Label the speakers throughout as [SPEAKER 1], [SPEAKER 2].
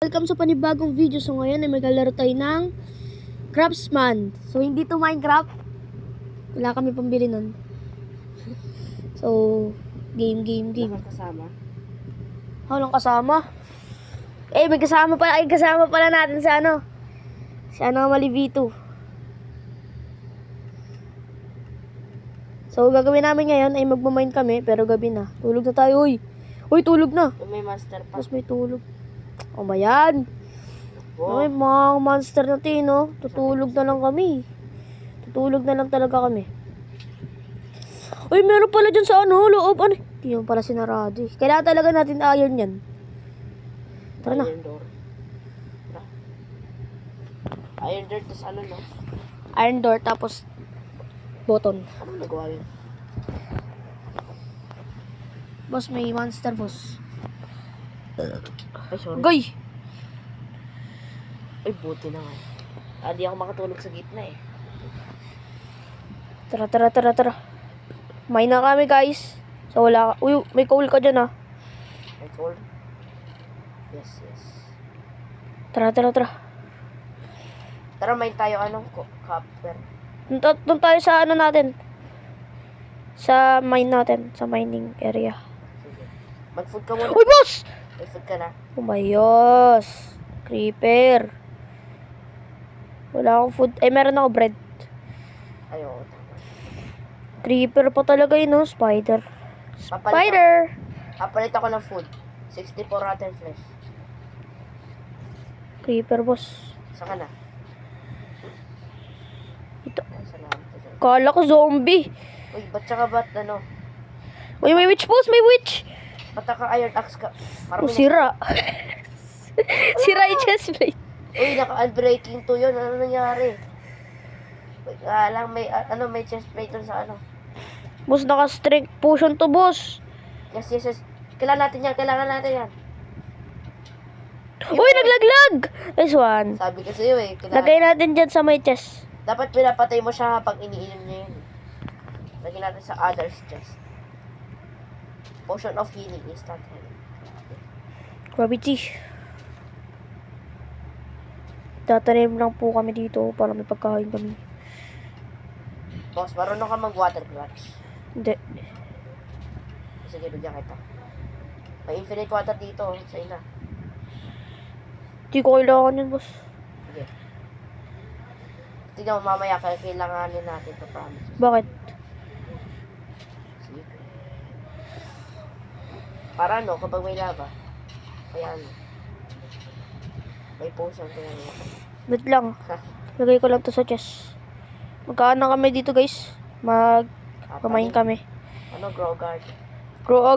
[SPEAKER 1] Welcome sa panibagong video. So ngayon ay maglalaro tayo ng Craftsman. So hindi to Minecraft. Wala kami pambili nun. So game.
[SPEAKER 2] Walang kasama.
[SPEAKER 1] Walang kasama. May kasama pala. Kasama pala natin sa ano. Si Anomaly V2. So gagawin namin ngayon ay magmamine kami. Pero gabi na. Tulog na tayo. Uy, tulog na.
[SPEAKER 2] May master pa.
[SPEAKER 1] Mas may tulog. O ba yan?
[SPEAKER 2] Wow.
[SPEAKER 1] Ay, mga monster natin, no? Tutulog na lang kami. Tutulog na lang talaga kami. Uy, meron pala dyan sa ano, loob. Ano? Hindi yung pala sinarado eh. Kailangan talaga natin iron yan. Tara na.
[SPEAKER 2] Iron door. Tara. Iron door, tas ano, no?
[SPEAKER 1] Iron door, tapos button.
[SPEAKER 2] Ano nagawa yun?
[SPEAKER 1] Boss, may monster, boss.
[SPEAKER 2] Ay, sorry.
[SPEAKER 1] Goy!
[SPEAKER 2] Ay, buti na nga. Di ako makatulog sa gitna eh.
[SPEAKER 1] Tara. May na kami, guys. So, wala ka. Uy, may coal ka dyan, ah.
[SPEAKER 2] Ay, cold. Yes.
[SPEAKER 1] Tara.
[SPEAKER 2] Tara, may tayo copper.
[SPEAKER 1] Doon tayo sa ano natin. Sa mine natin. Sa mining area.
[SPEAKER 2] Sige. Mag-food ka muna.
[SPEAKER 1] Uy, boss!
[SPEAKER 2] May food ka na.
[SPEAKER 1] Umayos. Creeper. Wala akong food. Meron ako bread.
[SPEAKER 2] Ayaw.
[SPEAKER 1] Creeper pa talaga yun, no? Spider.
[SPEAKER 2] Papalit ako ng food. 64 rotten flesh.
[SPEAKER 1] Creeper, boss.
[SPEAKER 2] Saan ka na?
[SPEAKER 1] Ito.
[SPEAKER 2] Salamat.
[SPEAKER 1] Kala ko zombie.
[SPEAKER 2] Uy, ba't saka ba't ano?
[SPEAKER 1] Uy, may witch, boss. May witch.
[SPEAKER 2] Ba't ka iron axe ka?
[SPEAKER 1] Oh, sira. Sira yung chestplate.
[SPEAKER 2] Uy, naka-unbreaking to yun. Ano nangyari? Wait, lang, may chest plate dun sa ano.
[SPEAKER 1] Boss, naka-strength potion to, boss.
[SPEAKER 2] Yes. Kailangan natin yan.
[SPEAKER 1] Uy, naglaglag. Nice one.
[SPEAKER 2] Sabi ko sa'yo eh.
[SPEAKER 1] Lagay natin dyan sa may chest.
[SPEAKER 2] Dapat pinapatay mo siya pag iniinom niya yun. Lagyan natin sa other's chest. Potion of healing. Instant healing.
[SPEAKER 1] Gravity. Tatanim lang po kami dito para may pagkain kami.
[SPEAKER 2] Boss, marunong ka mag-water clutch.
[SPEAKER 1] Hindi.
[SPEAKER 2] Sige, bigyan kita. May infinite water dito. Sa ina.
[SPEAKER 1] Hindi ko kailangan yun, boss.
[SPEAKER 2] Sige. Tignan mo mamaya kailanganin natin to, promise.
[SPEAKER 1] Bakit?
[SPEAKER 2] Sige. Para ano, kapag may lava. Kaya ano. May potion kaya ano.
[SPEAKER 1] Wait lang. Lagay ko lang to sa chest. Magkaan na kami dito, guys. Mag-pamain kami.
[SPEAKER 2] Ano, grow garden?
[SPEAKER 1] Grow a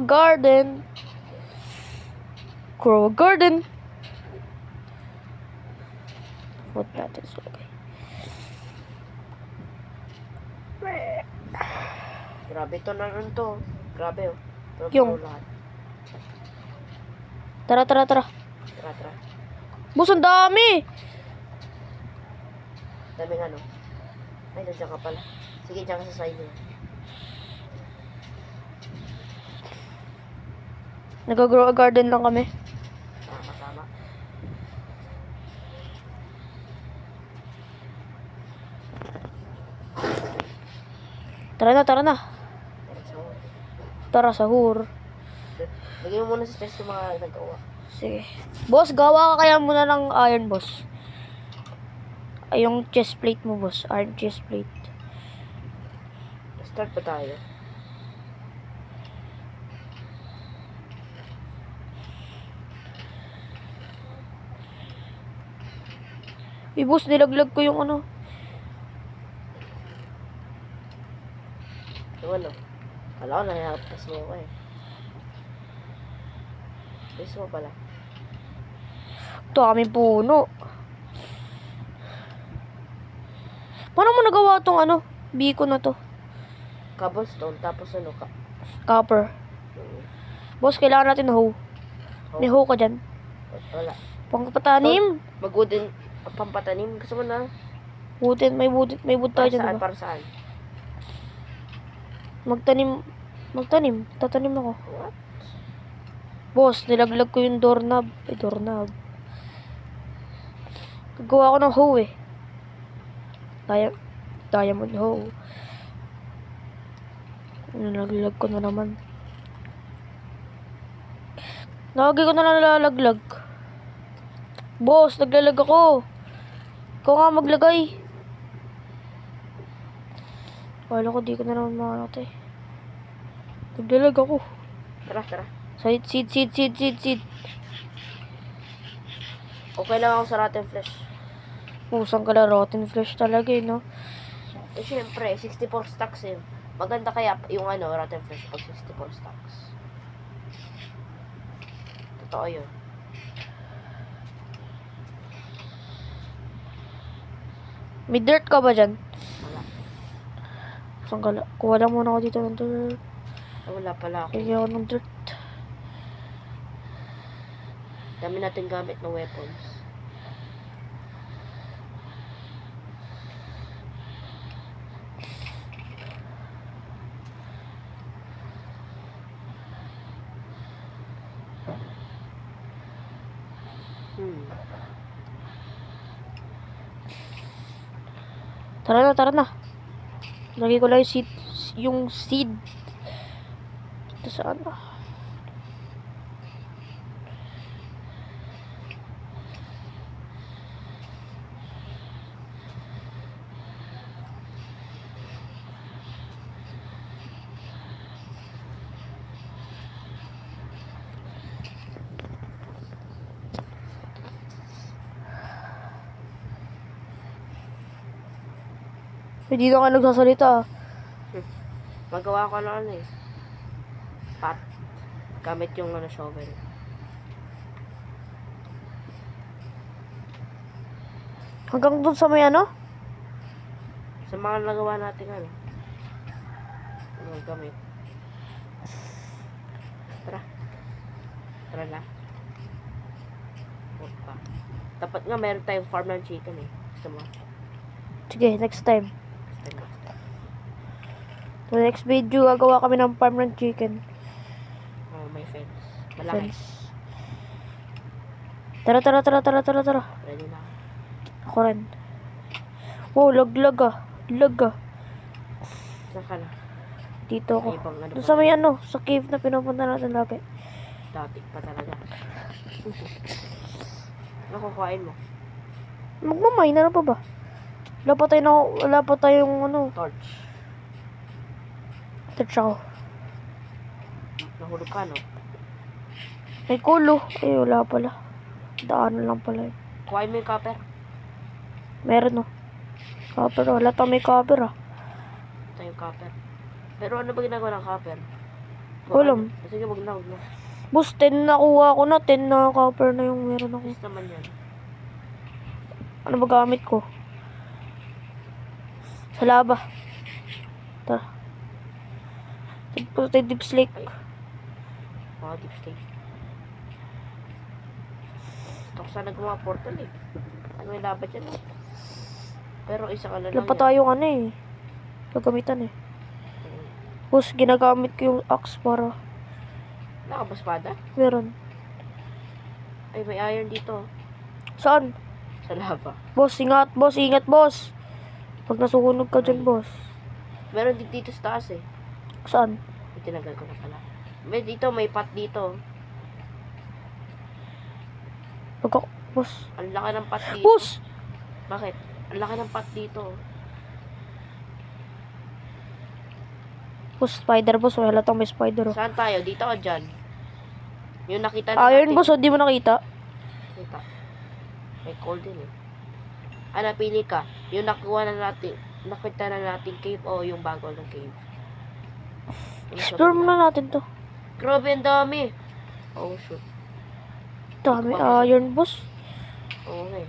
[SPEAKER 1] garden. Put natin sa lagay.
[SPEAKER 2] Grabe to na rin to. Grabe oh. Pero
[SPEAKER 1] Yung.
[SPEAKER 2] puro lahat.
[SPEAKER 1] Tara.
[SPEAKER 2] Tara.
[SPEAKER 1] Boss, ang dami!
[SPEAKER 2] Daming ano. Ay, nandiyan ka pala. Sige, dyan ka sa side niya.
[SPEAKER 1] Nag-grow a garden lang kami.
[SPEAKER 2] Tama.
[SPEAKER 1] Tara na. Tara, sahur.
[SPEAKER 2] Lagyan mo muna sa chest yung mga nagawa.
[SPEAKER 1] Sige. Boss, gawa ka kaya muna ng iron, boss. Ay, yung chest plate mo, boss. Iron chest plate.
[SPEAKER 2] Start pa tayo.
[SPEAKER 1] Boss, nilaglag ko yung ano.
[SPEAKER 2] Yung ano. Kala ko nahihapas mo ako eh. Gusto mo pala.
[SPEAKER 1] Ito, aming puno. Paano mo nagawa tong ano? Biko na to.
[SPEAKER 2] Cobblestone, tapos ano ka?
[SPEAKER 1] Copper. Boss, kailangan natin hoe. May hoe ka dyan.
[SPEAKER 2] Wala.
[SPEAKER 1] Pangpatanim.
[SPEAKER 2] Mag-wooden pampatanim. Gusto mo na?
[SPEAKER 1] May wood tayo dyan, diba?
[SPEAKER 2] Para saan?
[SPEAKER 1] Magtanim. Tatanim ako.
[SPEAKER 2] What?
[SPEAKER 1] Boss, nilaglag ko yung doorknob. Doorknob. Gawa ko ng hoe eh. Diamond hoe. Nalaglag ko na naman. Lagi ko na nalalaglag. Boss, naglalag ako. Ikaw nga maglagay. Wala ko, di ko na naman makakate. Naglalag ako.
[SPEAKER 2] Tara.
[SPEAKER 1] Seed.
[SPEAKER 2] Okay lang ako sa rotten flesh.
[SPEAKER 1] Pusang ka na rotten flesh talaga eh, no?
[SPEAKER 2] Eh, syempre, 64 stacks eh. Maganda kaya yung rotten flesh pag 64 stacks. Totoo yun.
[SPEAKER 1] May dirt ka ba dyan?
[SPEAKER 2] Wala.
[SPEAKER 1] Pusang ka lang. Kuha lang muna ako dito ng dirt.
[SPEAKER 2] Wala pala ako.
[SPEAKER 1] Kaya ako ng dirt.
[SPEAKER 2] Dami natin gamit ng weapons.
[SPEAKER 1] Tara na. Lagi ko lang yung seed. Ito saan ba? Hindi na ka nagsasalita.
[SPEAKER 2] Magawa ko pot. Gamit yung shovel.
[SPEAKER 1] Hanggang dun sa may
[SPEAKER 2] Sa mga nagawa natin gamit. Tara na. Opa. Dapat nga meron tayong farm ng chicken eh. Gusto mo?
[SPEAKER 1] Sige, next time. Sa next video, gagawa kami ng farm ng chicken.
[SPEAKER 2] Oh, may fence. Malaki.
[SPEAKER 1] Fence. Tara.
[SPEAKER 2] Ready na.
[SPEAKER 1] Ako rin. Wow, lag ah.
[SPEAKER 2] Saan ka na?
[SPEAKER 1] Dito ako.
[SPEAKER 2] May ibang
[SPEAKER 1] Doon sa may sa cave na pinupunta natin lagi.
[SPEAKER 2] Dati pa talaga. Ano kukuhain mo?
[SPEAKER 1] Magmamay na pa ba? Wala pa tayong
[SPEAKER 2] Torch.
[SPEAKER 1] touch ako.
[SPEAKER 2] Nahulog ka, no?
[SPEAKER 1] May kulo. Ay, wala pala. Daanan lang pala yun.
[SPEAKER 2] Kuhain mo yung copper.
[SPEAKER 1] Meron Copper. Wala tayong may copper
[SPEAKER 2] Ito yung copper. Pero ano ba ginagawa ng copper?
[SPEAKER 1] Walam.
[SPEAKER 2] Sige, wag na.
[SPEAKER 1] Boss, 10 nakuha ko na. 10 na copper na yung meron ako.
[SPEAKER 2] Yes naman yan.
[SPEAKER 1] Ano ba gamit ko? Sa laba. Tara. Deep Lake.
[SPEAKER 2] Mga deep state. Ito ko sana gumawa portal eh. Ano yung laban dyan eh. Pero isa ka na lang
[SPEAKER 1] Wala pa tayong gagamitan eh. Boss, ginagamit ko yung axe para
[SPEAKER 2] Nakabaspada?
[SPEAKER 1] meron.
[SPEAKER 2] Ay, may iron dito.
[SPEAKER 1] Saan?
[SPEAKER 2] Sa lava.
[SPEAKER 1] Boss, ingat boss. Pag nasuhunog ka dyan, boss.
[SPEAKER 2] Meron din dito sa taas eh.
[SPEAKER 1] Saan?
[SPEAKER 2] Itinagal ko na pala. May pot dito.
[SPEAKER 1] Boss.
[SPEAKER 2] Ang laki ng pot dito.
[SPEAKER 1] Boss!
[SPEAKER 2] Bakit? Ang laki ng pot dito.
[SPEAKER 1] Boss, spider, boss. Wala tayong may spider.
[SPEAKER 2] Saan tayo? Dito o dyan? Yung nakita
[SPEAKER 1] Iron, boss. Di mo nakita?
[SPEAKER 2] Kita. May coal din eh. Pili ka. Yung nakita na natin cave o yung bago ng cave.
[SPEAKER 1] Explore muna natin to.
[SPEAKER 2] Grabe, ang dami. Oh, shoot.
[SPEAKER 1] Dami iron, boss.
[SPEAKER 2] Okay.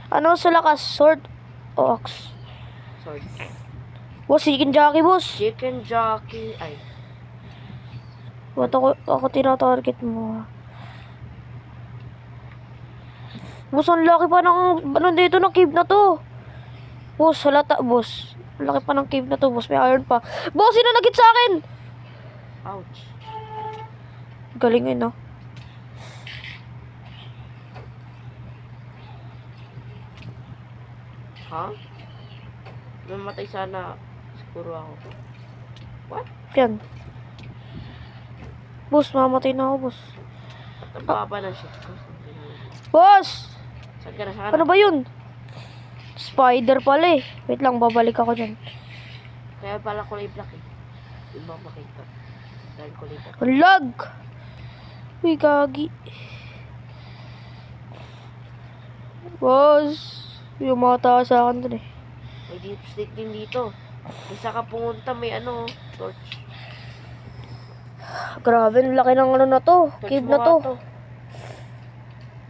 [SPEAKER 1] Ano sa lakas? Sword o axe?
[SPEAKER 2] Sword.
[SPEAKER 1] Boss, chicken jockey, boss.
[SPEAKER 2] Chicken jockey. Ay.
[SPEAKER 1] Ba't ako tinatarget mo? Boss, ang laki pa ng dito ng cave na to. Boss, halata, boss. Ang laki pa ng cave na to, boss. May iron pa. Boss, sino nagit sa akin?
[SPEAKER 2] Ouch.
[SPEAKER 1] Galing yun, no?
[SPEAKER 2] Ha? Namatay sana. Siguro ako. What?
[SPEAKER 1] Yan. Boss, mamatay na ako, boss.
[SPEAKER 2] At ang baba ng shit ko.
[SPEAKER 1] Boss!
[SPEAKER 2] Saan ka na sana?
[SPEAKER 1] Ano ba yun? Spider pala eh. Wait lang, babalik ako dyan.
[SPEAKER 2] Kaya pala kulay black eh. Ibang makita. Dahil kulay black.
[SPEAKER 1] Ang lag! Uy, kagi. Boss! Yung mga tao sa akin dun eh.
[SPEAKER 2] May deep stick din dito. Isa ka pumunta, may ano, torch.
[SPEAKER 1] Grabe, ang laki ng ano na to.
[SPEAKER 2] Torch
[SPEAKER 1] Cave
[SPEAKER 2] mo
[SPEAKER 1] na
[SPEAKER 2] nga
[SPEAKER 1] to.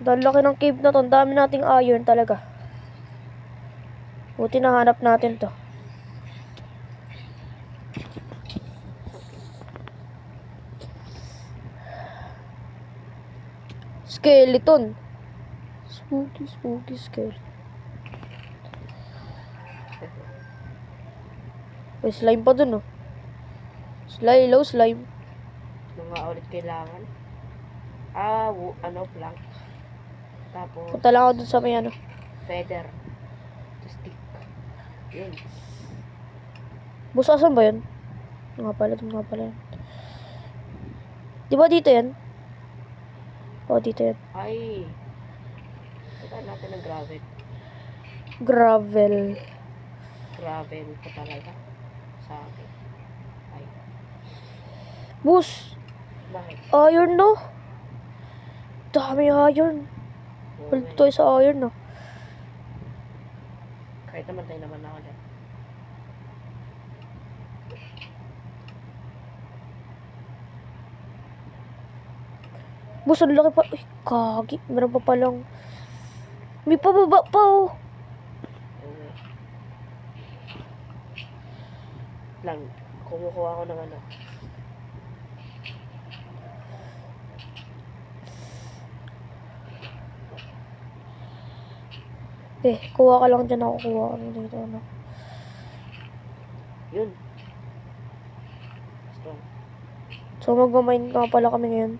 [SPEAKER 1] Ang laki ng cave na to. Ang dami nating iron talaga. Buti nahanap natin to. Skeleton. Spooky, spooky skeleton. May slime pa dun, oh. Slime, low slime.
[SPEAKER 2] Mga ulit kailangan. Ano, plank. Tapos,
[SPEAKER 1] Punta lang ako dun sa may ano.
[SPEAKER 2] feather. To stick. Yun.
[SPEAKER 1] Boss, asan ba yun? Nga pala, dun nga pala yun. Di ba dito yan? Oo, dito yan.
[SPEAKER 2] Ay. Kita natin ng gravel.
[SPEAKER 1] Gravel.
[SPEAKER 2] Gravel ko talaga. Sa akin. Ay.
[SPEAKER 1] Boss,
[SPEAKER 2] Bakit?
[SPEAKER 1] iron no? Dami iron.
[SPEAKER 2] Oo,
[SPEAKER 1] Hold tayo sa iron no.
[SPEAKER 2] kahit naman tayo naman ako dyan.
[SPEAKER 1] Boss, ang laki pa. Ay, kagi. Meron pa palang. May pababa pa oh.
[SPEAKER 2] Oo. Lang. Kumukuha ako ng ano.
[SPEAKER 1] Kuha ka lang dyan ako. Kuha ka lang dito ano.
[SPEAKER 2] Yun. Strong.
[SPEAKER 1] So, magmamine nga pala kami ngayon.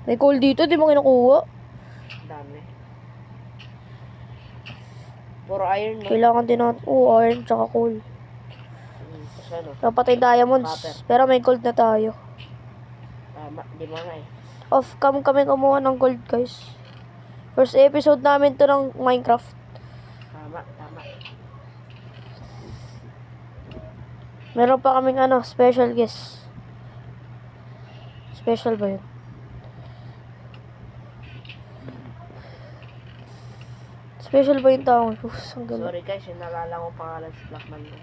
[SPEAKER 1] May coal dito, di mo kinukuha.
[SPEAKER 2] Dami. Puro iron no?
[SPEAKER 1] Kailangan din natin. Oo, iron tsaka coal.
[SPEAKER 2] Tapos ano?
[SPEAKER 1] Dapat tayo diamonds.
[SPEAKER 2] Copper.
[SPEAKER 1] Pero may gold na tayo.
[SPEAKER 2] Tama. Di ba nga eh.
[SPEAKER 1] Off cam kami kumuha ng gold, guys. First episode namin to ng Minecraft.
[SPEAKER 2] Tama. Tama.
[SPEAKER 1] Meron pa kaming ano, special guest. Special ba yun? Special ba yung tao? Ang ganda.
[SPEAKER 2] Sorry guys, yung nalala ko pangalan si Blackman ko.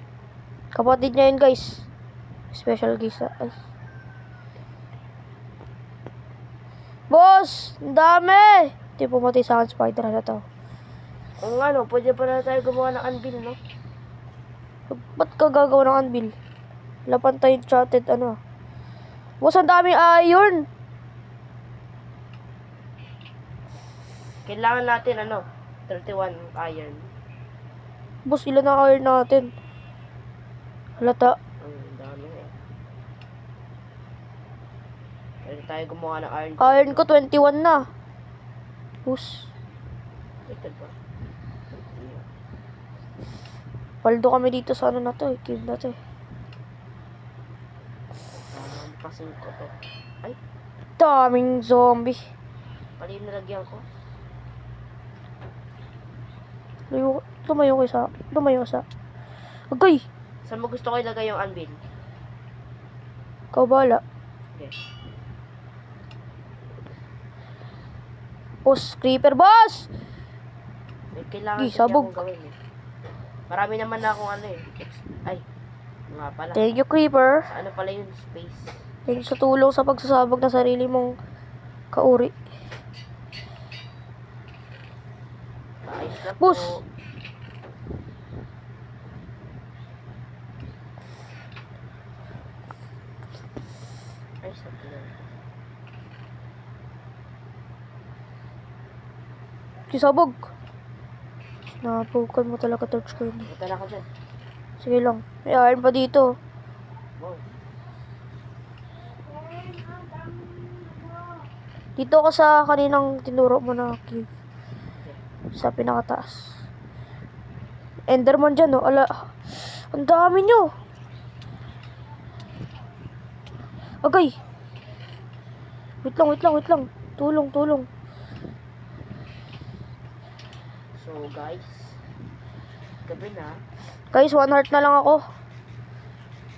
[SPEAKER 1] Kapatid niya yun, guys. Special guest. Ay. Boss! Ang dami! Hindi pumatay sa akin spider na to.
[SPEAKER 2] Kung ano, pwede pa na tayo gumawa ng anvil, no?
[SPEAKER 1] Ba't ka gagawa ng anvil? Wala pa tayo chatted, ano. Boss, ang daming iron!
[SPEAKER 2] Kailangan natin, ano, 31 iron.
[SPEAKER 1] Boss, ilan na iron natin? Halata.
[SPEAKER 2] Ang dami eh. Pwede tayo gumawa ng iron.
[SPEAKER 1] Iron ko 21 na. Boss.
[SPEAKER 2] Ito ba?
[SPEAKER 1] Paldo kami dito sa ano na to, cave na to eh.
[SPEAKER 2] Pasing ko to. Ay,
[SPEAKER 1] Daming zombie.
[SPEAKER 2] pali yung nalagyan ko.
[SPEAKER 1] Lumayo sa. Agay!
[SPEAKER 2] Saan mo gusto ko ilagay yung anvil?
[SPEAKER 1] Ikaw bala.
[SPEAKER 2] Okay.
[SPEAKER 1] Boss, creeper, boss!
[SPEAKER 2] May kailangan
[SPEAKER 1] Di,
[SPEAKER 2] kasi
[SPEAKER 1] sabog.
[SPEAKER 2] akong gawin eh. Marami naman na akong ano eh. Ay, nga pala.
[SPEAKER 1] Thank you, creeper.
[SPEAKER 2] Sa ano pala yung space?
[SPEAKER 1] Thank you sa tulong sa pagsasabog ng sarili mong kauri.
[SPEAKER 2] Ayos lang
[SPEAKER 1] Boss!
[SPEAKER 2] po. Ayos lang po.
[SPEAKER 1] Sabog. Napukan mo talaga torch ko yun.
[SPEAKER 2] Punta na ako dyan.
[SPEAKER 1] Sige lang. May iron pa dito.
[SPEAKER 2] Wow.
[SPEAKER 1] Dito ka sa kaninang tinuro mo na cave. Sa pinakataas. Enderman dyan, no? Ala, ang dami nyo. Agay. Wait lang. Tulong.
[SPEAKER 2] So, guys. Gabi na.
[SPEAKER 1] Guys, 1 heart na lang ako.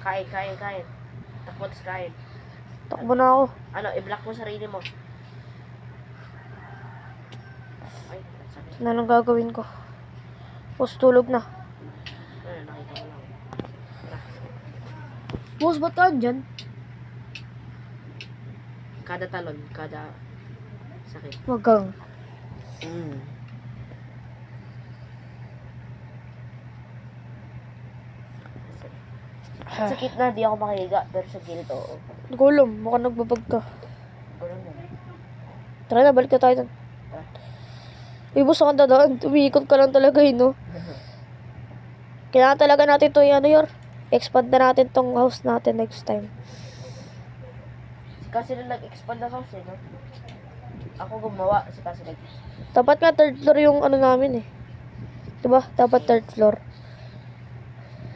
[SPEAKER 2] Kain. Takbo, tas kain.
[SPEAKER 1] Takbo na ako.
[SPEAKER 2] Ano, i-block mo sarili mo. Ay, sakit.
[SPEAKER 1] Ano lang gagawin ko? Boss, tulog na.
[SPEAKER 2] Ano, nakita ko lang.
[SPEAKER 1] Boss, ba't ka dyan?
[SPEAKER 2] Kada talon, kada sakit.
[SPEAKER 1] Wag kang.
[SPEAKER 2] Sakit na, di ako makahiga. Pero sa gilid, oo.
[SPEAKER 1] Hindi ko alam, mukhang nagbabag ka.
[SPEAKER 2] Ganun na.
[SPEAKER 1] Tara na, balik na tayo dun. Boss, saan ka dadaan? Umiikot ka lang talaga no? Kailangan talaga natin to ano yor. Expand na natin tong house natin next time.
[SPEAKER 2] Kasi na nag-expand na house no? Ako gumawa, kasi nag
[SPEAKER 1] Dapat nga third floor yung ano namin eh. Diba? Dapat third floor.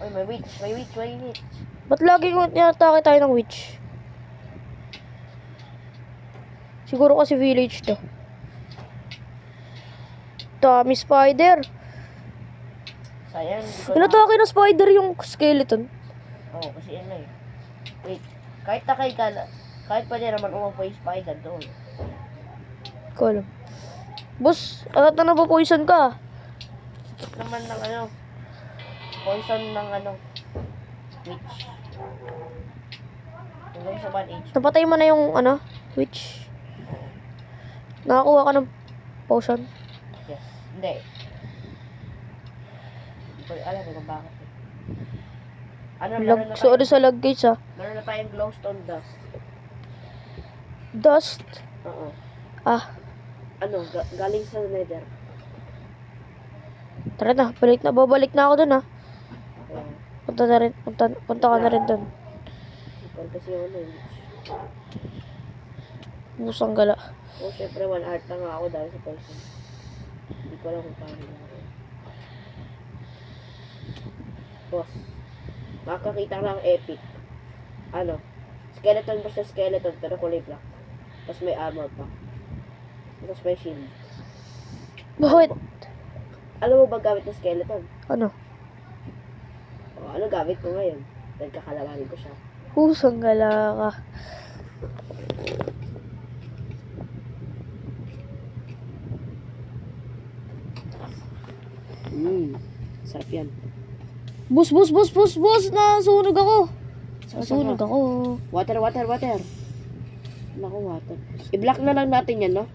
[SPEAKER 2] Uy, may witch.
[SPEAKER 1] Ba't laging inatake tayo ng witch? Siguro kasi village to. Dami spider.
[SPEAKER 2] Sayang, hindi ko
[SPEAKER 1] Inatake ng spider yung skeleton.
[SPEAKER 2] Oo, kasi yan na eh. Wait, kahit pa din naman umupo yung spider doon.
[SPEAKER 1] Hindi ko alam. Boss, alat na napapoison ka.
[SPEAKER 2] Naman ng ano, poison ng ano, witch. Hanggang sa 1 HP.
[SPEAKER 1] Napatay mo na yung ano, witch. Nakakuha ka ng potion.
[SPEAKER 2] Yes. Hindi. Hindi ko alam kung bakit. Ano, meron na
[SPEAKER 1] Sorry sa lag guys ah.
[SPEAKER 2] meron na tayong glowstone dust.
[SPEAKER 1] Dust.
[SPEAKER 2] Oo.
[SPEAKER 1] Ah,
[SPEAKER 2] Ano, galing sa nether.
[SPEAKER 1] tara na, babalik na ako dun ah.
[SPEAKER 2] Ayan.
[SPEAKER 1] Punta ka na rin dun.
[SPEAKER 2] Ikaw kasi yung ano,
[SPEAKER 1] Musang gala.
[SPEAKER 2] oh, syempre 1 heart na nga ako dahil sa poison. Hindi ko alam kung paano na ako. Boss, makakakita ka lang epic. Ano, skeleton basta skeleton pero kulay black. Tapos may armor pa. Tapos may shield.
[SPEAKER 1] Bakit?
[SPEAKER 2] Alam mo ba gamit ng skeleton?
[SPEAKER 1] Ano?
[SPEAKER 2] O, ano gamit ko ngayon? Nagkakalawanin ko siya.
[SPEAKER 1] Musang gala ka.
[SPEAKER 2] Sarap yan.
[SPEAKER 1] Boss! Nasunog ako! Nasunog ako.
[SPEAKER 2] Water. Naku, water. I-block na lang natin yan, no?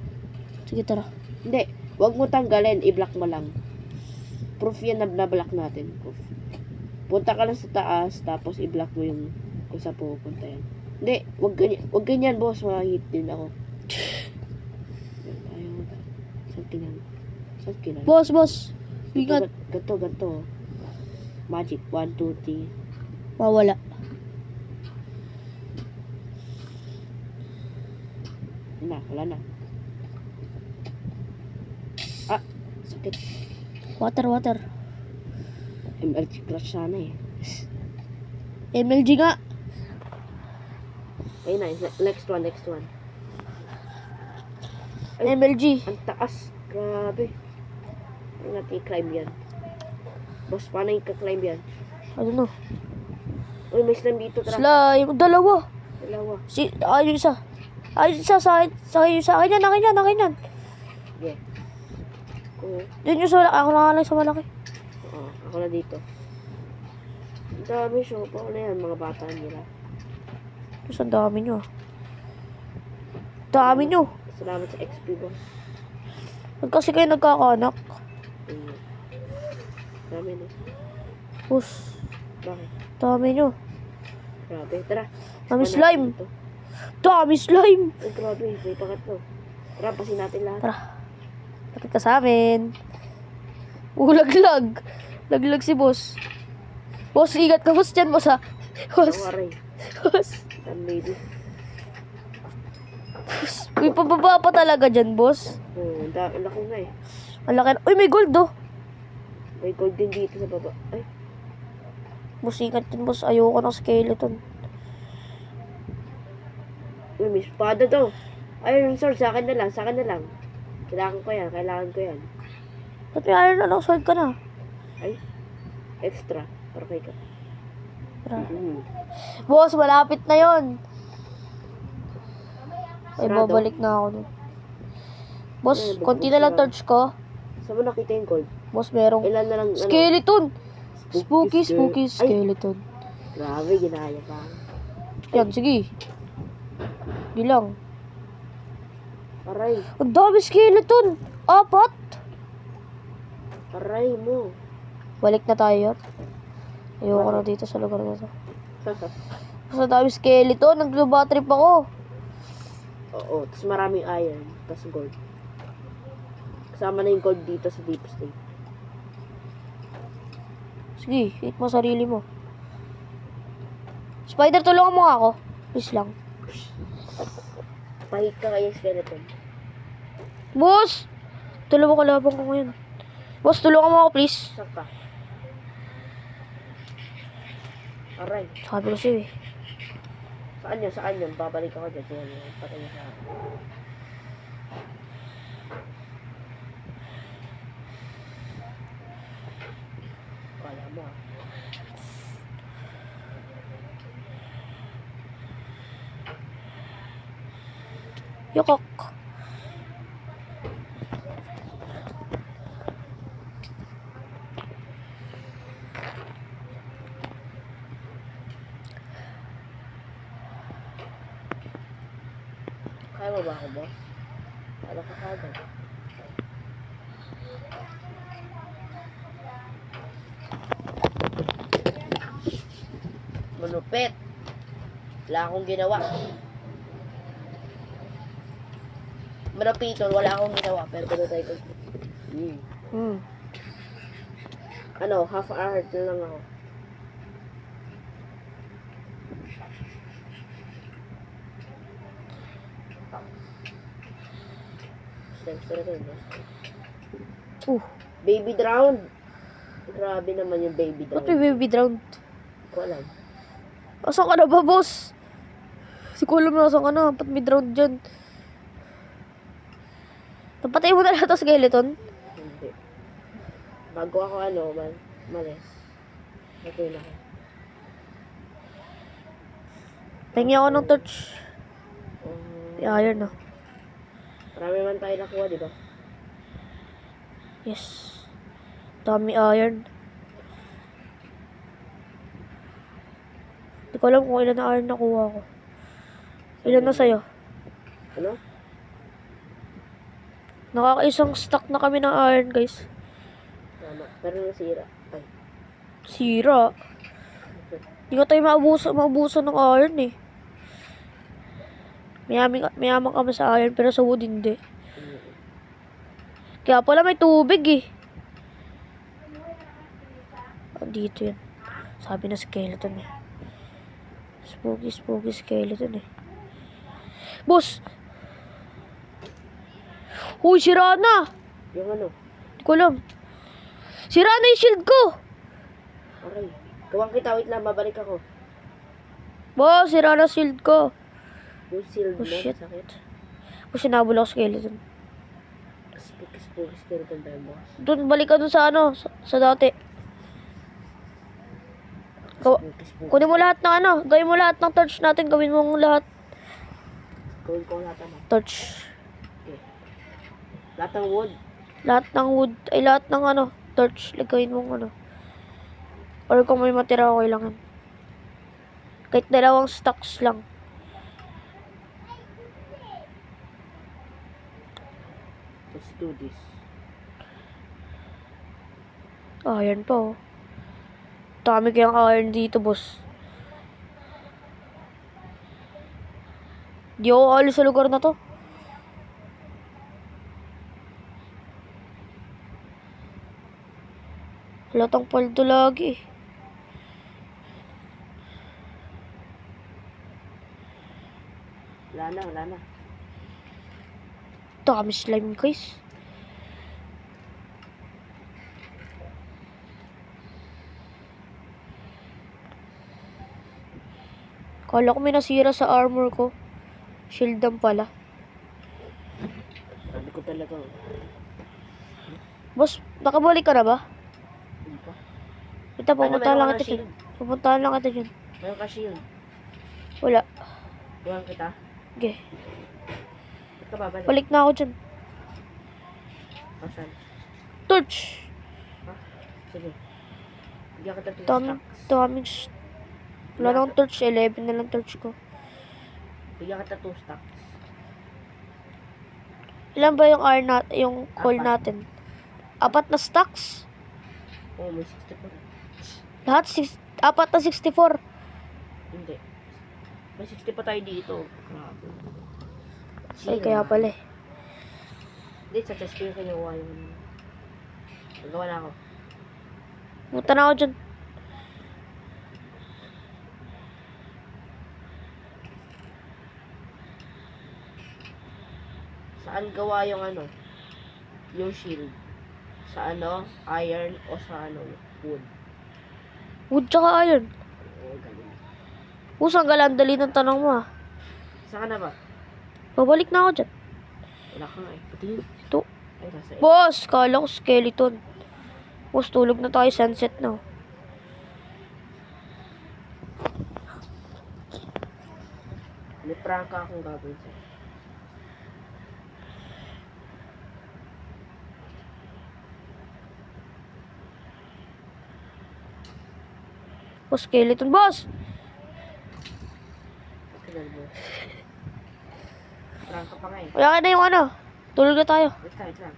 [SPEAKER 1] Sige, tara.
[SPEAKER 2] Hindi. Huwag mo tanggalin. I-block mo lang. Proof yan na na-block natin. Proof. Punta ka lang sa taas, tapos i-block mo yung kung saan pupunta yan. Hindi. Huwag ganyan, boss. Mahihit din ako. Ayaw. Saan kinan?
[SPEAKER 1] Boss! Ingat.
[SPEAKER 2] Ganto. Magic. 1, 2, 3.
[SPEAKER 1] Mawala.
[SPEAKER 2] Wala na. Ah, sakit.
[SPEAKER 1] Water.
[SPEAKER 2] MLG clutch sana eh.
[SPEAKER 1] MLG nga.
[SPEAKER 2] Ayun na, next one. Ay,
[SPEAKER 1] MLG.
[SPEAKER 2] ang taas. Grabe. Paano natin i-climb yan? Boss, paano i-climb yan?
[SPEAKER 1] I don't know.
[SPEAKER 2] Uy, may slime dito. Tara.
[SPEAKER 1] Slime. Dalawa. Ayun isa. Sa akin yan.
[SPEAKER 2] Okay.
[SPEAKER 1] Doon yung sa malaki. Ako na lang sa malaki.
[SPEAKER 2] Oo, ako na dito. Ang dami siya. Paano na yan, mga bata nila.
[SPEAKER 1] Tapos ang dami nyo. Dami nyo.
[SPEAKER 2] Salamat sa XP, boss.
[SPEAKER 1] Ba't kasi kayo nagkakanak?
[SPEAKER 2] Dami na.
[SPEAKER 1] Boss.
[SPEAKER 2] Bakit?
[SPEAKER 1] Dami nyo.
[SPEAKER 2] Grabe. Tara.
[SPEAKER 1] Dami
[SPEAKER 2] Spawn
[SPEAKER 1] slime.
[SPEAKER 2] natin ito.
[SPEAKER 1] Dami slime.
[SPEAKER 2] Ay, grabe. May pangatlo. Tara, pasin natin lahat.
[SPEAKER 1] Tara. Lapit ka sa amin. Laglag. Laglag si boss. Boss, ingat ka boss dyan, boss ha. Boss.
[SPEAKER 2] Awaray.
[SPEAKER 1] Boss.
[SPEAKER 2] Damn lady.
[SPEAKER 1] Uy, pababa pa talaga dyan, boss.
[SPEAKER 2] Oo, laki nga eh.
[SPEAKER 1] Ang laki. Uy, may gold oh.
[SPEAKER 2] May gold din dito sa baba. Ay,
[SPEAKER 1] Boss, ingat din boss. Ayoko ng skeleton.
[SPEAKER 2] uy, may espada daw. Ay, yung sword, sa akin na lang, sa akin na lang. Kailangan ko yan, kailangan ko yan.
[SPEAKER 1] Ba't may iron na sword ka na?
[SPEAKER 2] Ay, extra. Para kay ka.
[SPEAKER 1] Boss, malapit na yon. Ay,
[SPEAKER 2] Sarado?
[SPEAKER 1] babalik na ako nun. Boss,
[SPEAKER 2] Ay,
[SPEAKER 1] konti na lang
[SPEAKER 2] sarado.
[SPEAKER 1] torch ko.
[SPEAKER 2] Saan mo nakita yung gold?
[SPEAKER 1] Boss, merong
[SPEAKER 2] Ilan na lang,
[SPEAKER 1] skeleton. Spooky
[SPEAKER 2] Ay,
[SPEAKER 1] skeleton.
[SPEAKER 2] grabe, ginaya pa.
[SPEAKER 1] Yan, sige. Bilang.
[SPEAKER 2] Aray,
[SPEAKER 1] Ang dami skeleton. 4.
[SPEAKER 2] aray mo.
[SPEAKER 1] Balik na tayo. Ayoko na dito sa lugar na to. Mas ang dami skeleton. Naglo-battery pa ako.
[SPEAKER 2] Oo, tapos maraming iron, tapos gold. Kasama na yung gold dito sa deep state.
[SPEAKER 1] Sige, hit mo sarili mo. Spider, tulungan mo nga ako. Please lang.
[SPEAKER 2] Pahit ka kaya skeleton.
[SPEAKER 1] Boss! Tulungan mo kalabang ko ngayon. Boss, tulungan mo ako, please.
[SPEAKER 2] Saan ka? Aray,
[SPEAKER 1] Sabi ko sa'yo eh.
[SPEAKER 2] saan yun? Saan yun? Babalik ako dyan. Tingnan mo, patay niya sa akin. Kala mo ah.
[SPEAKER 1] Yokok.
[SPEAKER 2] Kaya mo ba ako, boss? Kala ka kagad. Manupit. Wala akong ginawa. Manupitol, wala akong ginawa. Pero pinatay ko. Ano, half hour na lang ako. Thanks to the Baby drowned. Grabe naman yung baby
[SPEAKER 1] Ba't
[SPEAKER 2] drowned.
[SPEAKER 1] may baby drowned?
[SPEAKER 2] Hindi ko alam.
[SPEAKER 1] Asan ka na ba, boss? Si Kulom na asan ka na. Ba't may drowned dyan? Napatay mo na lahat ng skeleton?
[SPEAKER 2] Hindi. Bago ako malis. Ito na ako.
[SPEAKER 1] Pahingi ako ng torch. May iron na.
[SPEAKER 2] Marami man tayo nakuha, di ba?
[SPEAKER 1] Yes. Dami iron. Hindi ko alam kung ilan na iron nakuha ko. Ilan na sa'yo?
[SPEAKER 2] Ano?
[SPEAKER 1] Nakakaisang stack na kami ng iron, guys.
[SPEAKER 2] Tama. Pero nasira. Ay.
[SPEAKER 1] Sira. Hindi nga tayo maubusan ng iron eh. Mayaman kami sa iron pero sa wood hindi. Kaya pala may tubig eh. Dito yan. Sabi na skeleton eh. Spooky skeleton eh. Boss! Uy, sira na!
[SPEAKER 2] Yung ano?
[SPEAKER 1] Hindi ko alam. Sira na yung shield ko!
[SPEAKER 2] Aray. Gawang kita. Wait lang. Babalik ako.
[SPEAKER 1] Boss, sira na shield ko.
[SPEAKER 2] Yung shield
[SPEAKER 1] Oh
[SPEAKER 2] mo.
[SPEAKER 1] shit.
[SPEAKER 2] Sakit.
[SPEAKER 1] O sinabol ako skeleton.
[SPEAKER 2] Spooky skeleton tayo, boss.
[SPEAKER 1] Doon, balik ka dun sa ano, sa dati.
[SPEAKER 2] Spooky.
[SPEAKER 1] Kunin mo lahat ng ano, gawin mo lahat ng torch natin, gawin mo lahat.
[SPEAKER 2] Gawin ko lahat ano.
[SPEAKER 1] Torch.
[SPEAKER 2] Okay. Lahat ng wood.
[SPEAKER 1] Lahat ng wood, ay lahat ng ano, torch, gawin mo ano. Or kung may matira, okay lang yan. Kahit 2 stacks lang.
[SPEAKER 2] Let's do this.
[SPEAKER 1] Iron pa oh. Dami kayang iron dito, boss. Di ako alis sa lugar na to. Halatang paldo lagi.
[SPEAKER 2] Wala na.
[SPEAKER 1] Dami slime, guys. Kala ko may nasira sa armor ko. Shieldan pala.
[SPEAKER 2] Sabi ko talaga.
[SPEAKER 1] Boss, nakabalik ka na ba?
[SPEAKER 2] Hindi pa.
[SPEAKER 1] Ito, pupuntahan
[SPEAKER 2] meron
[SPEAKER 1] lang
[SPEAKER 2] ka ng
[SPEAKER 1] kita dyan.
[SPEAKER 2] shield?
[SPEAKER 1] Pupuntahan lang kita dyan.
[SPEAKER 2] Meron ka shield.
[SPEAKER 1] Wala.
[SPEAKER 2] Buwan kita.
[SPEAKER 1] Okay.
[SPEAKER 2] Ba't ka babalik?
[SPEAKER 1] Balik na ako dyan.
[SPEAKER 2] Asan?
[SPEAKER 1] Torch!
[SPEAKER 2] Ha? Sige. Bigyan kita 2
[SPEAKER 1] Daming,
[SPEAKER 2] stacks.
[SPEAKER 1] daming... Wala na akong torch. 11 na lang torch ko.
[SPEAKER 2] Bigyan kita 2 stacks.
[SPEAKER 1] Ilan ba yung yung coal
[SPEAKER 2] Apat.
[SPEAKER 1] natin? 4 na stacks?
[SPEAKER 2] Oo, may 64.
[SPEAKER 1] Lahat 4 na 64.
[SPEAKER 2] Hindi. May 60 pa tayo dito. Grabe.
[SPEAKER 1] Ay, kaya pala eh.
[SPEAKER 2] Hindi, sa chest ko yung kinuha yung... Nagawa na ako.
[SPEAKER 1] Punta na ako dyan.
[SPEAKER 2] Saan gawa yung ano? Yung shield? Sa ano? Iron o sa ano? Wood?
[SPEAKER 1] Wood tsaka iron.
[SPEAKER 2] Oo, galing.
[SPEAKER 1] Usang galandali ng tanong mo ah.
[SPEAKER 2] Saan ka na ba?
[SPEAKER 1] Babalik na ako dyan.
[SPEAKER 2] Wala ka nga eh. Pati yun.
[SPEAKER 1] Ito.
[SPEAKER 2] Ay, nasa
[SPEAKER 1] Boss, kala ko skeleton. Boss, tulog na tayo. Sunset na.
[SPEAKER 2] May prangka akong gagawin sa'yo.
[SPEAKER 1] Boss, skeleton. Boss!
[SPEAKER 2] Tignan mo. Prangka pa nga eh.
[SPEAKER 1] Wala ka na yung ano. Tulog na tayo.
[SPEAKER 2] Wait lang, wait lang.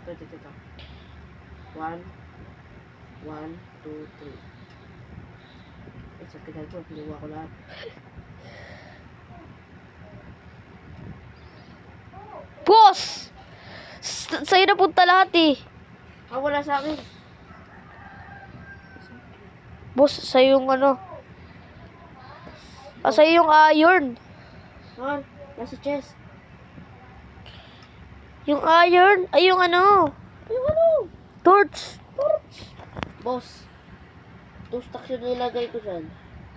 [SPEAKER 2] Ito. 1, 2, 3. Ay, sa tignan ko. Pinuha ko lahat.
[SPEAKER 1] Boss! Sa'yo na punta lahat eh.
[SPEAKER 2] Ah, wala sa akin.
[SPEAKER 1] Boss, sa'yo yung ano. Sa'yo yung iron.
[SPEAKER 2] Saan? Nasa chest.
[SPEAKER 1] Yung iron. Ay, yung ano.
[SPEAKER 2] Yung ano?
[SPEAKER 1] Torch.
[SPEAKER 2] Boss. 2 stacks yung nilagay ko dyan.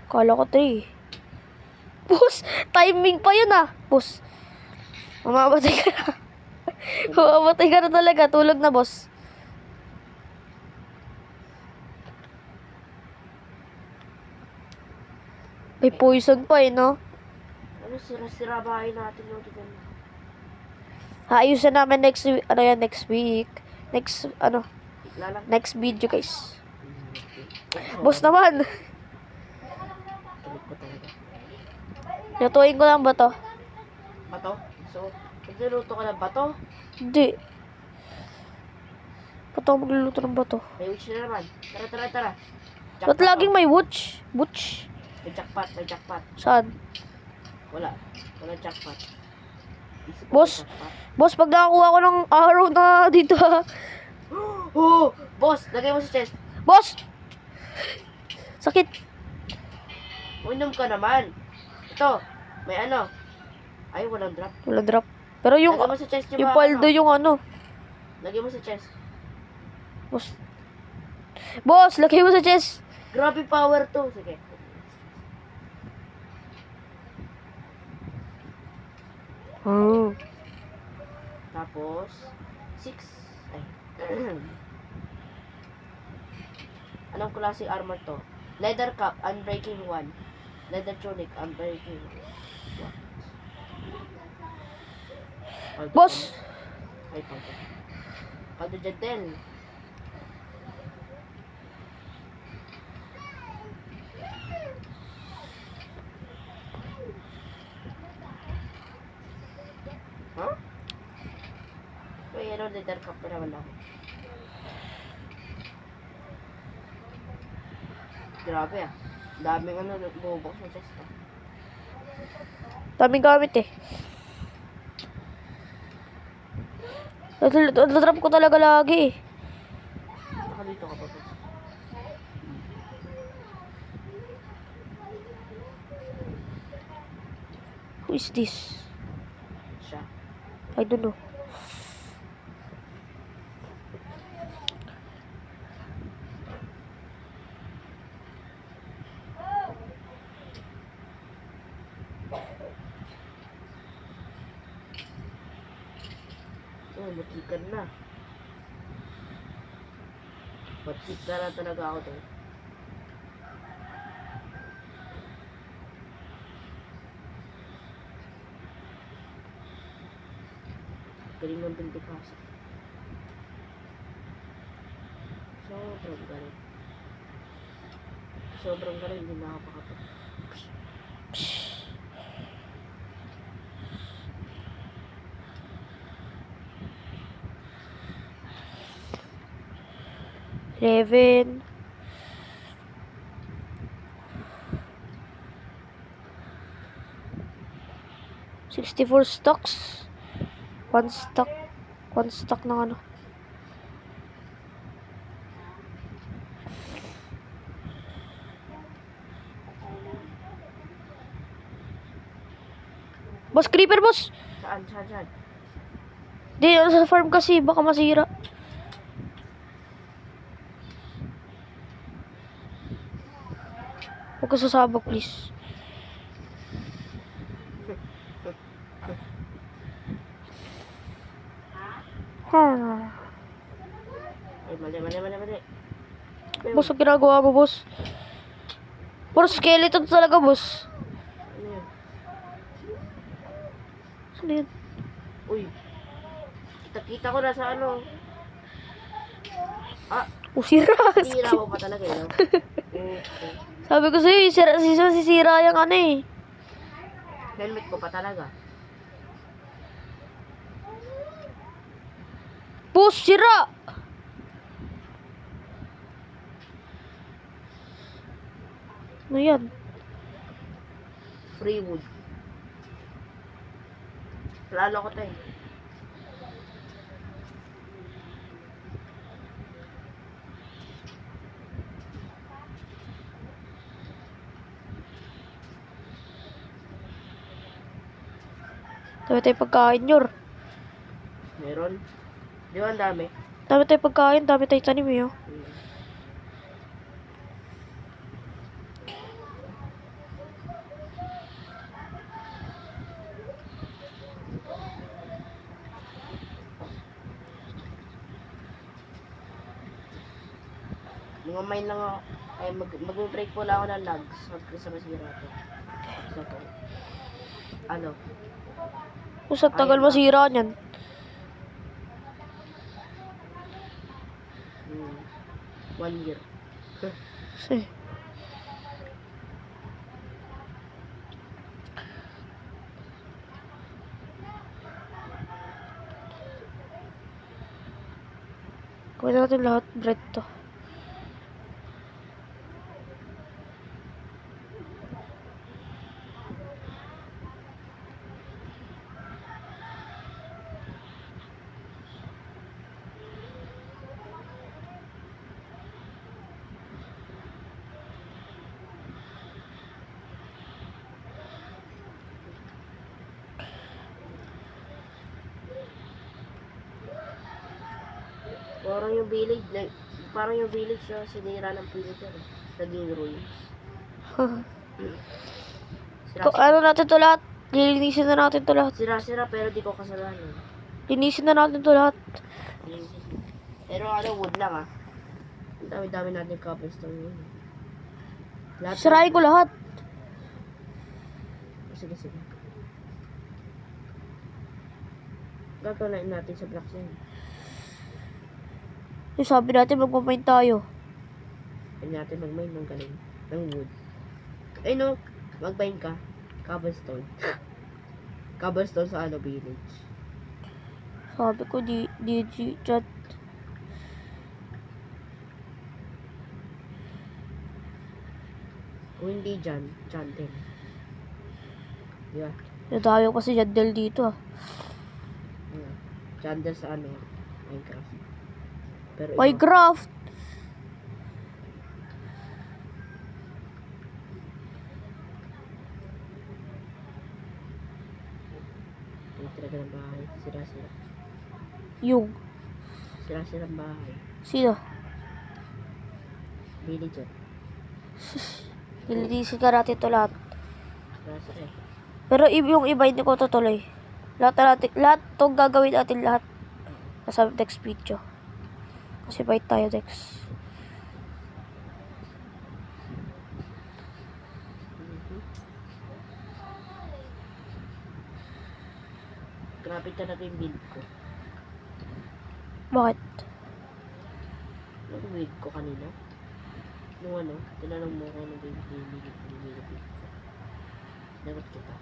[SPEAKER 1] Kala ko 3. Boss, timing pa yun ah. Boss, mamamatay ka na. Mamamatay ka na talaga. Tulog na, boss. May poison pa eh, no?
[SPEAKER 2] Ano, sira-sira bahay natin yung tignan mo.
[SPEAKER 1] Ayusin namin next week. Ano yan, next week. Next, ano,
[SPEAKER 2] Lalang.
[SPEAKER 1] next video, guys. Boss naman.
[SPEAKER 2] Tulig ko talaga.
[SPEAKER 1] Lutuin ko lang ba to?
[SPEAKER 2] Bato? So, nagluluto ka ng bato?
[SPEAKER 1] Hindi. Ba't ako magluluto ng bato?
[SPEAKER 2] May witch na naman. Tara.
[SPEAKER 1] Ba't laging may witch? Witch?
[SPEAKER 2] May jackpot.
[SPEAKER 1] Saan?
[SPEAKER 2] Wala jackpot. Isip ko
[SPEAKER 1] Boss.
[SPEAKER 2] may jackpot.
[SPEAKER 1] Boss, pag nakakuha ko ng arrow na dito ha.
[SPEAKER 2] Oh! Boss, lagay mo sa chest.
[SPEAKER 1] Boss! Sakit.
[SPEAKER 2] Uminom ka naman. Ito, may ano. Ay, walang drop.
[SPEAKER 1] Wala drop. Pero yung
[SPEAKER 2] Lagay mo sa chest
[SPEAKER 1] yung
[SPEAKER 2] mga
[SPEAKER 1] paldo
[SPEAKER 2] ano.
[SPEAKER 1] yung ano.
[SPEAKER 2] Lagay mo sa chest.
[SPEAKER 1] Boss. Boss, lagay mo sa chest.
[SPEAKER 2] Grabe power to. Sige.
[SPEAKER 1] Oh.
[SPEAKER 2] Tapos, 6. Ay. Anong klaseng armor to? Leather cap, unbreaking 1. Leather tunic, unbreaking 1.
[SPEAKER 1] Boss!
[SPEAKER 2] Ay, paldo. Paldo dyan din. Ha? May ano, leather cap na naman ako. Grabe ah. Daming ano, bubok sa chest ah.
[SPEAKER 1] Daming gamit eh. Nadrap ko talaga lagi eh.
[SPEAKER 2] Baka dito ka pa ba?
[SPEAKER 1] Who is this?
[SPEAKER 2] Siya.
[SPEAKER 1] I don't know.
[SPEAKER 2] Oh, matikan na. Matik na talaga ako to. Galing ng pinto kasi. Sobrang galing. Sobrang galing, hindi nakapakatot.
[SPEAKER 1] Eleven. $64 stocks. One stock ng ano. Boss, creeper, boss!
[SPEAKER 2] Saan?
[SPEAKER 1] Di, sa farm kasi, baka masira. Huwag ka sasabak, please.
[SPEAKER 2] Ay, mali.
[SPEAKER 1] Boss, ang ginagawa mo, boss? Puro skeleton talaga, boss.
[SPEAKER 2] Ano yun?
[SPEAKER 1] Saan yun?
[SPEAKER 2] Uy. Kita ko na sa ano. Ah,
[SPEAKER 1] Sira.
[SPEAKER 2] tira mo pa talaga yun. Okay.
[SPEAKER 1] Sabi ko sa'yo, sisira yung ano eh.
[SPEAKER 2] Helmet ko pa talaga.
[SPEAKER 1] Boss, sira! Ano yan?
[SPEAKER 2] Free wood. Lalo ko tayo.
[SPEAKER 1] Dami tayo pagkain, Yor.
[SPEAKER 2] Meron. Di ba ang dami?
[SPEAKER 1] Dami tayo pagkain, dami tayo tanim eh. Oh.
[SPEAKER 2] Mga mine lang ako. Ay, mag-break po lang ako ng logs. Sa masira to. Sa to. Ano?
[SPEAKER 1] Kung sa tagal masira niyan.
[SPEAKER 2] 1 year.
[SPEAKER 1] Kasi. Gawin natin lahat bread to.
[SPEAKER 2] Parang yung village na sinira ng villager. Naging ruins.
[SPEAKER 1] Ano natin to lahat? Lilinisin na natin to lahat.
[SPEAKER 2] Sira-sira pero di ko kasalanan.
[SPEAKER 1] Linisin na natin to lahat.
[SPEAKER 2] Pero ano, wood lang ah. Ang dami-dami natin cobblestone yun. Lahat
[SPEAKER 1] Sirain ko lahat.
[SPEAKER 2] Sige. Gagawin natin sa blocks yun.
[SPEAKER 1] Yung sabi natin magmamine tayo.
[SPEAKER 2] Kaya natin mag-mine ng galing. Ng wood. Ay no, mag-mine ka. Cobblestone. Cobblestone sa ano, village.
[SPEAKER 1] Sabi ko DG chat.
[SPEAKER 2] Kung hindi dyan din. Yeah.
[SPEAKER 1] Nadayo kasi Jandel dito ah.
[SPEAKER 2] Dyan din sa ano, Minecraft. Pero
[SPEAKER 1] Minecraft!
[SPEAKER 2] Ang talaga ng bahay. Sira-sira.
[SPEAKER 1] Yung.
[SPEAKER 2] Sira-sira ng bahay.
[SPEAKER 1] Sino?
[SPEAKER 2] Villager.
[SPEAKER 1] Lilinisin ka natin to lahat.
[SPEAKER 2] Sira-sira.
[SPEAKER 1] Pero yung iba hindi ko tutuloy. Lahat itong gagawin natin lahat. Nasa Dex video. Kasi bait tayo, Dex.
[SPEAKER 2] Grabe talaga yung build ko.
[SPEAKER 1] Bakit?
[SPEAKER 2] Ano build ko kanina? Nung ano, tinanong mo ko ano ba yung build ko. Nagot kita.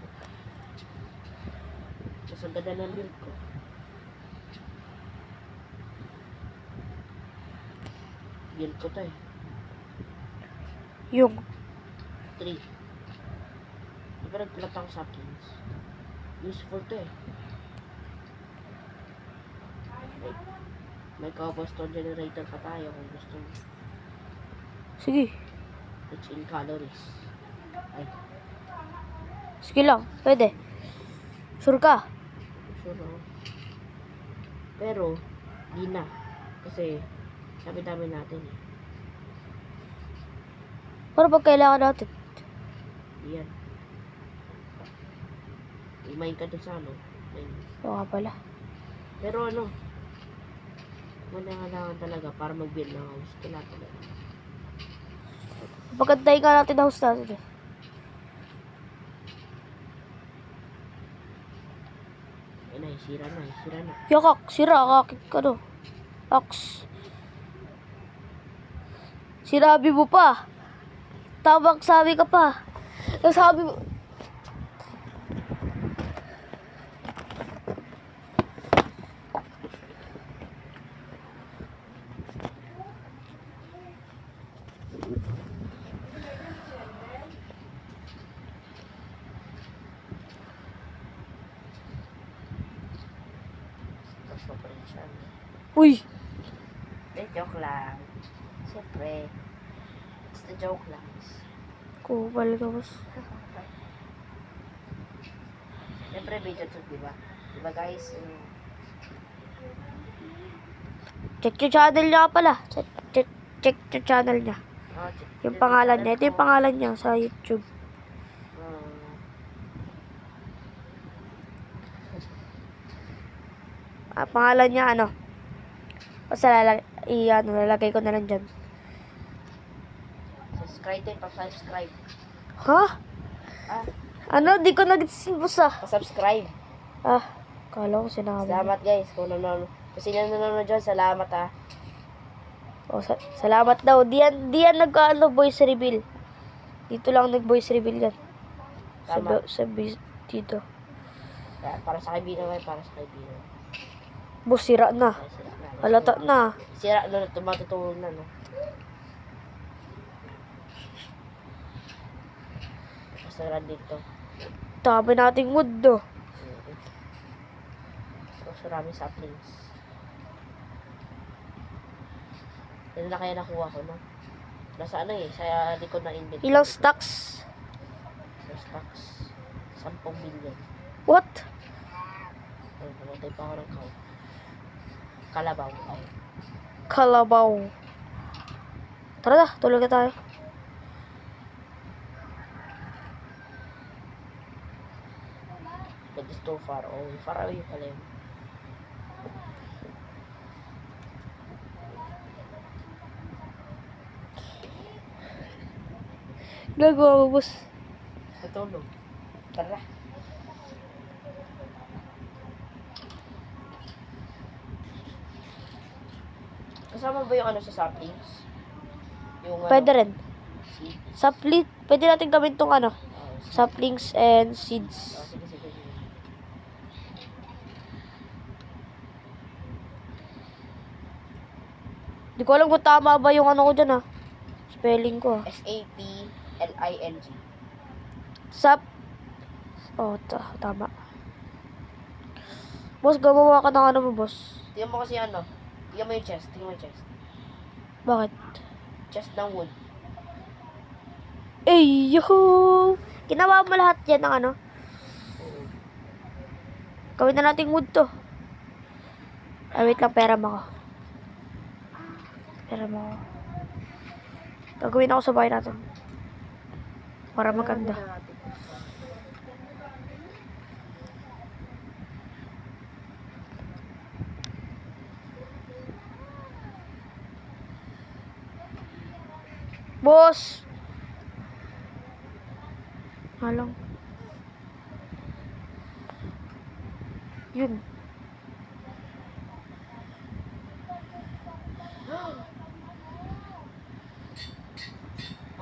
[SPEAKER 2] Mas ang ganda ng build ko. Build ko to eh.
[SPEAKER 1] Yung
[SPEAKER 2] 3. Diba nagplat ako sa Kings? Useful to eh. May cobblestone generator pa tayo kung gusto mo.
[SPEAKER 1] sige.
[SPEAKER 2] Rich in calories. Ay,
[SPEAKER 1] Sige lang. Pwede. Sure ka?
[SPEAKER 2] sure ako. Pero, di na. Kasi, dami-dami natin eh.
[SPEAKER 1] Para pag kailangan natin.
[SPEAKER 2] Yan. I-mine ka doon sa ano. Mine.
[SPEAKER 1] Oo nga pala.
[SPEAKER 2] Pero ano, kailangan talaga para mag-build ng house. Kailangan talaga.
[SPEAKER 1] Pagkantayin nga natin ang house natin eh.
[SPEAKER 2] Ayun na, sira na, sira na.
[SPEAKER 1] Yakak, sira, kakik ka no. Aks. Sinabi mo pa. Tabang sabi ka pa. Nasabi mo.
[SPEAKER 2] Tapos pa rin siya.
[SPEAKER 1] Uy.
[SPEAKER 2] Joke lang. Siyempre. It's the joke lang.
[SPEAKER 1] Kupal ka boss.
[SPEAKER 2] Siyempre, video to, diba? Diba guys?
[SPEAKER 1] Check yung channel niya pala. Check yung channel niya. Yung pangalan niya. Ito yung pangalan niya sa YouTube. Pangalan niya ano? Basta lalagay ko na lang dyan.
[SPEAKER 2] Subscribe din, pa-subscribe.
[SPEAKER 1] Ha?
[SPEAKER 2] Ah,
[SPEAKER 1] Ano? Di ko nag-sinbus ah.
[SPEAKER 2] pa-subscribe.
[SPEAKER 1] Ah, kala ko sinabi.
[SPEAKER 2] Salamat guys. Kung sino nanonood dyan, salamat ha.
[SPEAKER 1] Oh, salamat daw. Diyan voice reveal. Dito lang nag-voice reveal yan.
[SPEAKER 2] Tama.
[SPEAKER 1] Dito.
[SPEAKER 2] Para sa kaibigan kayo, para sa kaibigan.
[SPEAKER 1] Boss, sira na.
[SPEAKER 2] Ay, sira na.
[SPEAKER 1] Halata na.
[SPEAKER 2] Sira na, matutulog na, no? Basta rin dito.
[SPEAKER 1] Dami nating wood do.
[SPEAKER 2] Tapos maraming saplings. Yan na kaya nakuha ko, no? Nasa ano eh, sa likod ng inventory.
[SPEAKER 1] Ilang stacks?
[SPEAKER 2] Sa stocks. 10 billion.
[SPEAKER 1] What?
[SPEAKER 2] Ay, namatay pa ako ng count. Kalabaw. Ay.
[SPEAKER 1] Kalabaw. Tara na, tulog na tayo.
[SPEAKER 2] But it's too far away. Far away pala yun.
[SPEAKER 1] Gagawa mo, boss.
[SPEAKER 2] Natulog. Tara. Kasama ba yung ano sa saplings? Yung ano?
[SPEAKER 1] Pwede rin.
[SPEAKER 2] Seed?
[SPEAKER 1] Sapling. Pwede natin gawin tong ano.
[SPEAKER 2] Seed.
[SPEAKER 1] Saplings and seeds.
[SPEAKER 2] Oh, sige, sige, sige.
[SPEAKER 1] Di ko alam kung tama ba yung ano ko dyan ah. Spelling ko ah.
[SPEAKER 2] S-A-P-L-I-N-G.
[SPEAKER 1] Sap. Oh, tama. Boss, gumawa ka ng ano mo, boss.
[SPEAKER 2] Tingnan mo kasi ano. Tingnan mo yung chest. Tingnan mo yung chest.
[SPEAKER 1] Bakit?
[SPEAKER 2] Chest ng wood.
[SPEAKER 1] Eh, yuhu! Ginawa mo lahat yan ng ano. Gawin na natin wood to. Ah, wait lang, pera mo ko. Pera mo ko. Gagawin ako sa bahay natin. Para maganda. Boss! Alang. Yun.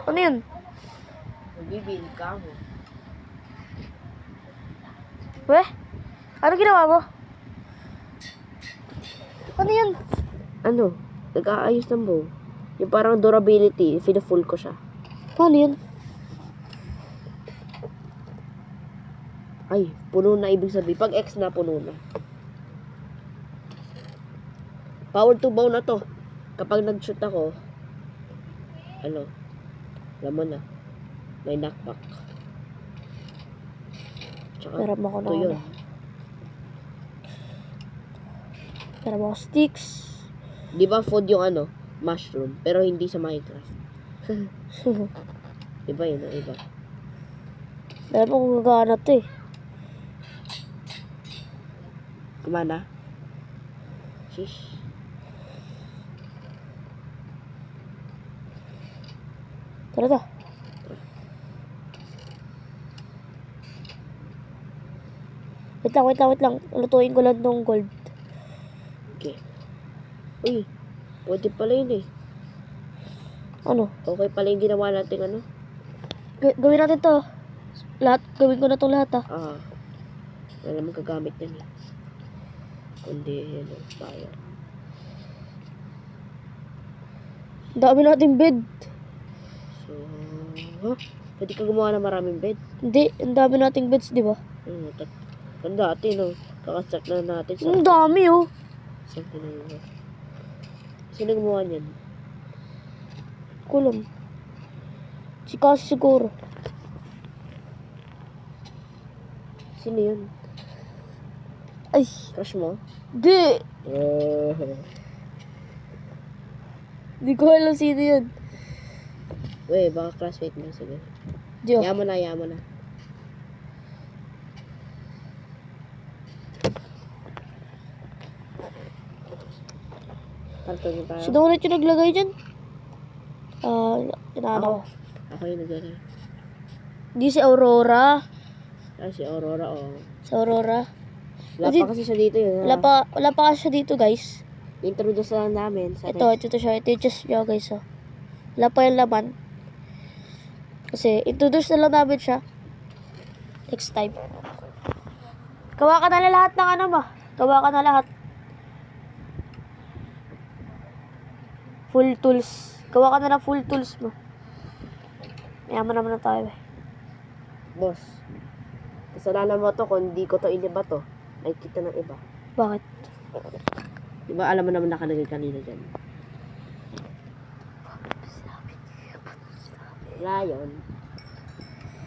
[SPEAKER 1] Ano yun?
[SPEAKER 2] Magbibili ka mo.
[SPEAKER 1] Weh? Ano ginawa mo? Ano yun?
[SPEAKER 2] Ano? Nag-aayos ng bow. Yung parang durability, fina-full ko siya.
[SPEAKER 1] Ano yun?
[SPEAKER 2] Ay, puno na ibig sabihin. Pag X na, puno na. Power to bow na to. Kapag nag-shoot ako, ano, alam mo na, may knockback. Tsaka,
[SPEAKER 1] Pero mo ko na
[SPEAKER 2] ito yun.
[SPEAKER 1] Pero mo ko sticks.
[SPEAKER 2] Di ba food yung ano, mushroom, pero hindi sa Minecraft. Iba yun, ang iba.
[SPEAKER 1] Pero mo kung gagana to eh.
[SPEAKER 2] Kumana? Shish.
[SPEAKER 1] Tara ta. Wait lang. Lutuin ko lang tong gold.
[SPEAKER 2] Okay. Uy, pwede pala yun eh.
[SPEAKER 1] Ano?
[SPEAKER 2] Okay pala yung ginawa natin ano.
[SPEAKER 1] Gawin natin to. Lahat. Gawin ko na tong lahat ah.
[SPEAKER 2] Wala naman gagamit yan eh. Kundi, ano, fire.
[SPEAKER 1] Dami nating bed.
[SPEAKER 2] So, pwede ka gumawa ng maraming bed.
[SPEAKER 1] Hindi. Ang dami nating beds, di ba?
[SPEAKER 2] Ang dati, no? Kakasak na natin sa...
[SPEAKER 1] Ang dami oh.
[SPEAKER 2] Saan tinanong? Sino gumawa niyan?
[SPEAKER 1] Kulam. Si Kasi siguro.
[SPEAKER 2] Sino yun?
[SPEAKER 1] Ay.
[SPEAKER 2] Crush mo?
[SPEAKER 1] Di. Di ko alam sino yun.
[SPEAKER 2] Weh, baka classmate mo. Sige.
[SPEAKER 1] Di oh.
[SPEAKER 2] Yaman na. Karton tayo.
[SPEAKER 1] Sino ulit yung naglagay dyan? Inaano ko.
[SPEAKER 2] Ako yung naglagay.
[SPEAKER 1] Di si Aurora.
[SPEAKER 2] Si Aurora,
[SPEAKER 1] Si Aurora.
[SPEAKER 2] Wala
[SPEAKER 1] Kasi-
[SPEAKER 2] pa kasi siya dito yun.
[SPEAKER 1] Wala pa kasi siya dito guys.
[SPEAKER 2] Introduce lang namin sa
[SPEAKER 1] Ito siya. Ito yung chest niya guys oh. Wala pa yung laman. Kasi introduce na lang namin siya. Next time. Gawa ka na lahat ng ano mo. Gawa ka na lahat. Full tools. Gawa ka na ng full tools mo. Mayaman naman na tayo eh.
[SPEAKER 2] Boss. Kasalanan mo to kung hindi ko to iniba to. Ay kita ng iba.
[SPEAKER 1] Bakit?
[SPEAKER 2] Diba alam mo naman nakalagay kanina dyan. Wala yun.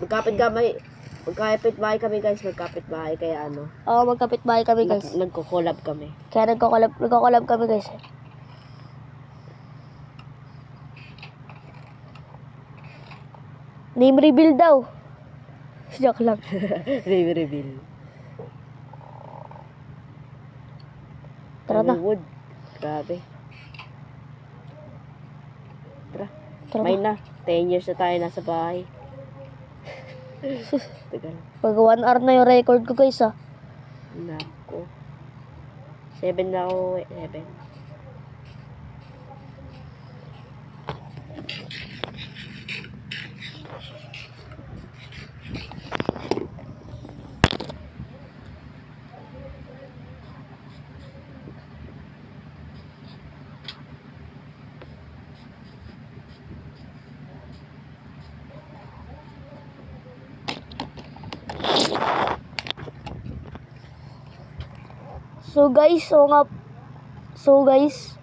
[SPEAKER 2] Magkapit bahay kami guys. Magkapit bahay kaya ano.
[SPEAKER 1] Oo, magkapit bahay kami guys.
[SPEAKER 2] Nagko-collab kami.
[SPEAKER 1] Kaya nagko-collab kami guys. Name reveal daw. Joke lang.
[SPEAKER 2] Baby reveal.
[SPEAKER 1] Tara na.
[SPEAKER 2] Wood. Grabe. Tara.
[SPEAKER 1] Tara
[SPEAKER 2] May
[SPEAKER 1] na.
[SPEAKER 2] na. 10 years na tayo nasa bahay. Tagal.
[SPEAKER 1] Pag 1 hour na yung record ko guys ah.
[SPEAKER 2] Nako. 7 na ako. 7.
[SPEAKER 1] So guys,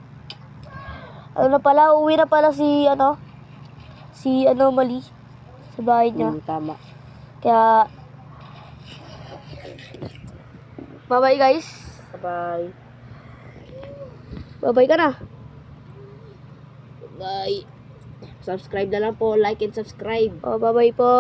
[SPEAKER 1] ano na pala, uwi na pala si Mali sa bahay niya.
[SPEAKER 2] Tama.
[SPEAKER 1] Kaya, bye-bye guys.
[SPEAKER 2] Bye.
[SPEAKER 1] Bye-bye ka na.
[SPEAKER 2] Bye. Subscribe na lang po. Like and subscribe.
[SPEAKER 1] Oh, bye-bye po.